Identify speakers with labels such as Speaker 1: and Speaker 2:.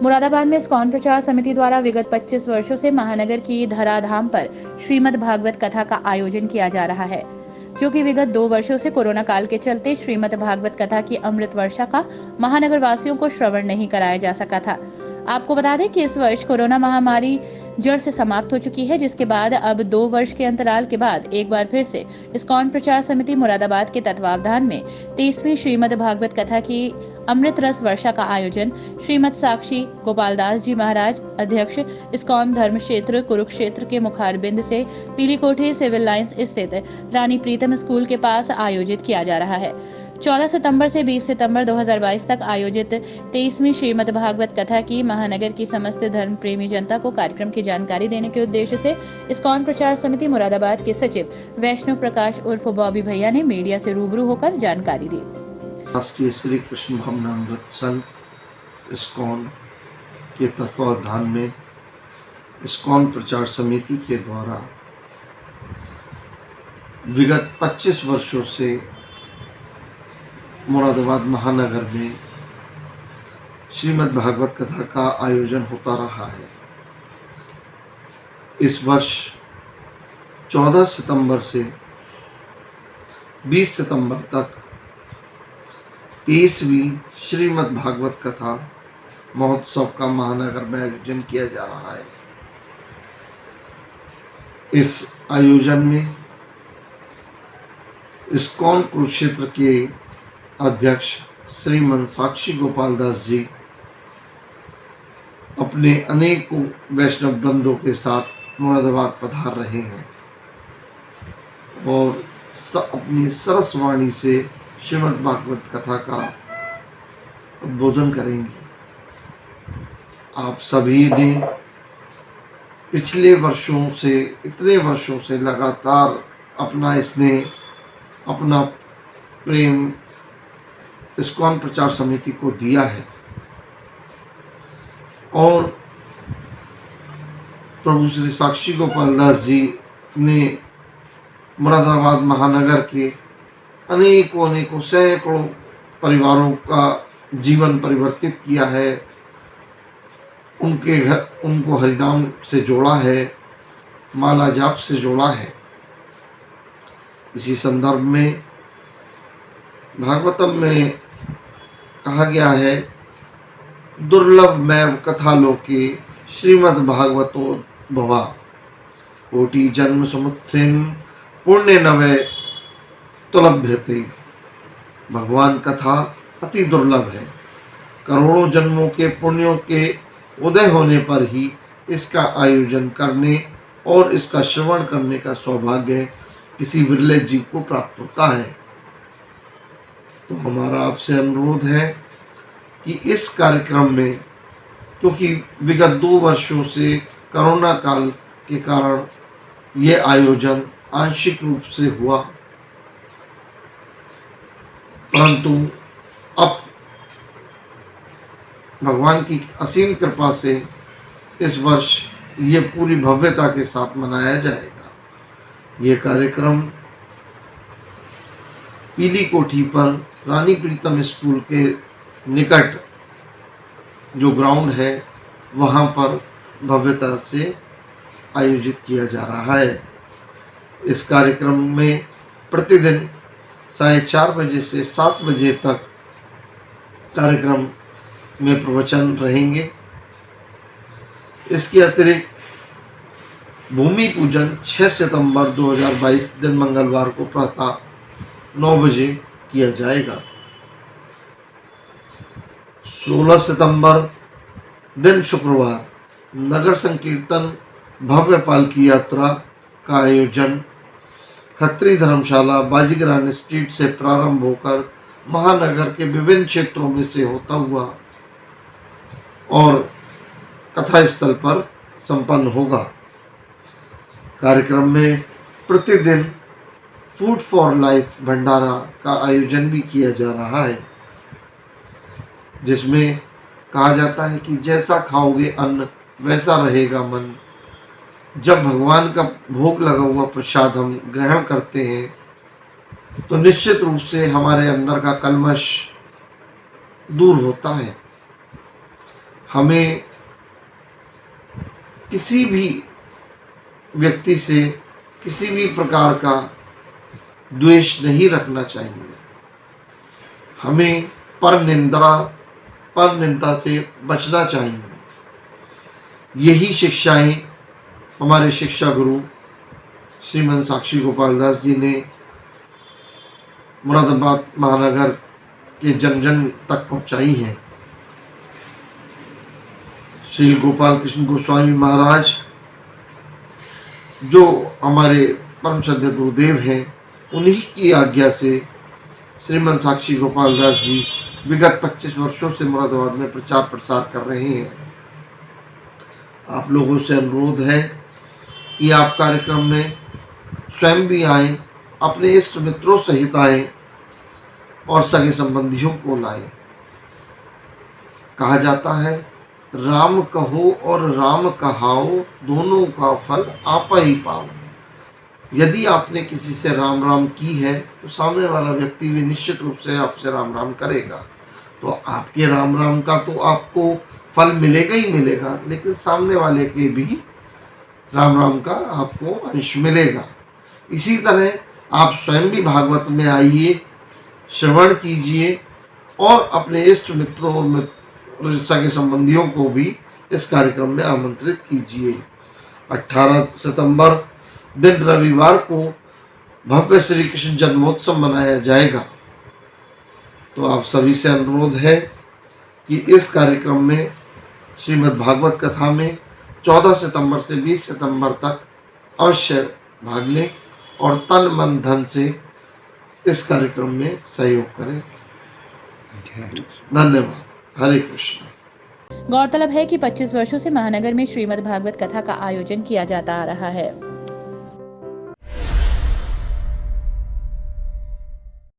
Speaker 1: मुरादाबाद में इस्कॉन प्रचार समिति द्वारा विगत 25 वर्षों से महानगर की धराधाम पर श्रीमद् भागवत कथा का आयोजन किया जा रहा है, जो कि विगत 2 वर्षों से कोरोना काल के चलते श्रीमद् भागवत कथा की अमृत वर्षा का महानगर वासियों को श्रवण नहीं कराया जा सका था। आपको बता दें कि इस वर्ष कोरोना महामारी जड़ से समाप्त हो चुकी है, जिसके बाद अब 2 वर्ष के अंतराल के बाद एक बार फिर से इस्कॉन प्रचार समिति मुरादाबाद के तत्वावधान में 23वीं श्रीमद् भागवत कथा की अमृत रस वर्षा का आयोजन श्रीमद साक्षी गोपालदास जी महाराज, अध्यक्ष इस्कॉन धर्म क्षेत्र कुरुक्षेत्र के मुखारबिंद से पीली कोठी सिविल लाइंस स्थित रानी प्रीतम स्कूल के पास आयोजित किया जा रहा है। 14 सितंबर से 20 सितंबर 2022 तक आयोजित 23वीं श्रीमद् भागवत कथा की महानगर की समस्त धर्म प्रेमी जनता को कार्यक्रम की जानकारी देने के उद्देश्य से इस्कॉन प्रचार समिति मुरादाबाद के सचिव वैष्णव प्रकाश उर्फ बॉबी भैया ने मीडिया से रूबरू होकर जानकारी दी।
Speaker 2: राष्ट्रीय श्री कृष्ण भावनामृत संघ इस्कॉन के तत्वावधान में इस्कॉन प्रचार समिति के द्वारा विगत 25 वर्षों से मुरादाबाद महानगर में श्रीमद् भागवत कथा का आयोजन होता रहा है। इस वर्ष 14 सितंबर से 20 सितंबर तक 23वीं श्रीमद् भागवत कथा महोत्सव का महानगर में आयोजन किया जा रहा है। इस आयोजन में इस्कॉन कुरुक्षेत्र के अध्यक्ष श्रीमन साक्षी गोपालदास जी अपने अनेकों वैष्णव बंधुओं के साथ मुरादाबाद पधार रहे हैं और अपनी सरस वाणी से श्रीमद् भागवत कथा का उद्बोधन करेंगे। आप सभी ने पिछले वर्षों से इतने वर्षों से लगातार अपना स्नेह, अपना प्रेम इस्कॉन प्रचार समिति को दिया है और प्रभु श्री साक्षी गोपालदास जी ने मुरादाबाद महानगर के अनेकों सैकड़ों परिवारों का जीवन परिवर्तित किया है। उनको हरिनाम से जोड़ा है, माला जाप से जोड़ा है। इसी संदर्भ में भागवतम में कहा गया है, दुर्लभ मैव कथा लोके श्रीमद् भागवतो भवा, कोटि जन्म समुत्थिन पुण्य नवे तुलभ्यते। भगवान कथा अति दुर्लभ है। करोड़ों जन्मों के पुण्यों के उदय होने पर ही इसका आयोजन करने और इसका श्रवण करने का सौभाग्य किसी विरले जीव को प्राप्त होता है। तो हमारा आपसे अनुरोध है कि इस कार्यक्रम में, क्योंकि विगत 2 वर्षों से कोरोना काल के कारण ये आयोजन आंशिक रूप से हुआ, परंतु अब भगवान की असीम कृपा से इस वर्ष ये पूरी भव्यता के साथ मनाया जाएगा। ये कार्यक्रम पीली कोठी पर रानी प्रीतम स्कूल के निकट जो ग्राउंड है वहाँ पर भव्यता से आयोजित किया जा रहा है। इस कार्यक्रम में प्रतिदिन 4:30 बजे से 7 बजे तक कार्यक्रम में प्रवचन रहेंगे। इसके अतिरिक्त भूमि पूजन 6 सितंबर 2022 दिन मंगलवार को प्रातः 9 बजे किया जाएगा। 16 सितंबर दिन शुक्रवार नगर संकीर्तन भव्य पालकी यात्रा का आयोजन खत्री धर्मशाला बाजीगरान स्ट्रीट से प्रारंभ होकर महानगर के विभिन्न क्षेत्रों में से होता हुआ और कथा स्थल पर संपन्न होगा। कार्यक्रम में प्रतिदिन फूड फॉर लाइफ भंडारा का आयोजन भी किया जा रहा है, जिसमें कहा जाता है कि जैसा खाओगे अन्न वैसा रहेगा मन। जब भगवान का भोग लगा हुआ प्रसाद हम ग्रहण करते हैं तो निश्चित रूप से हमारे अंदर का कल्मश दूर होता है। हमें किसी भी व्यक्ति से किसी भी प्रकार का द्वेष नहीं रखना चाहिए। हमें पर निंदा से बचना चाहिए। यही शिक्षाएं हमारे शिक्षा गुरु श्रीमद साक्षी गोपाल दास जी ने मुरादाबाद महानगर के जन जन तक पहुंचाई हैं। श्री गोपाल कृष्ण गोस्वामी महाराज जो हमारे परम श्रद्धेय गुरुदेव हैं, उन्हीं की आज्ञा से श्रीमद साक्षी गोपाल दास जी विगत 25 वर्षों से मुरादाबाद में प्रचार प्रसार कर रहे हैं। आप लोगों से अनुरोध है कि आप कार्यक्रम में स्वयं भी आएं, अपने इष्ट मित्रों सहित आएं और सगे संबंधियों को लाएं। कहा जाता है, राम कहो और राम कहाओ, दोनों का फल आपा ही पाओ। यदि आपने किसी से राम राम की है तो सामने वाला व्यक्ति भी निश्चित रूप से आपसे राम राम करेगा। तो आपके राम राम का तो आपको फल मिलेगा ही मिलेगा, लेकिन सामने वाले के भी राम राम का आपको अंश मिलेगा। इसी तरह आप स्वयं भी भागवत में आइए, श्रवण कीजिए और अपने इष्ट मित्रों और सगे संबंधियों को भी इस कार्यक्रम में आमंत्रित कीजिए। 18 सितंबर दिन रविवार को भव्य श्री कृष्ण जन्मोत्सव मनाया जाएगा। तो आप सभी से अनुरोध है कि इस कार्यक्रम में श्रीमद् भागवत कथा में 14 सितंबर से 20 सितंबर तक अवश्य भाग लें और तन मन धन से इस कार्यक्रम में सहयोग करें। धन्यवाद। हरे कृष्ण।
Speaker 1: गौरतलब है कि 25 वर्षों से महानगर में श्रीमद् भागवत कथा का आयोजन किया जाता आ रहा है।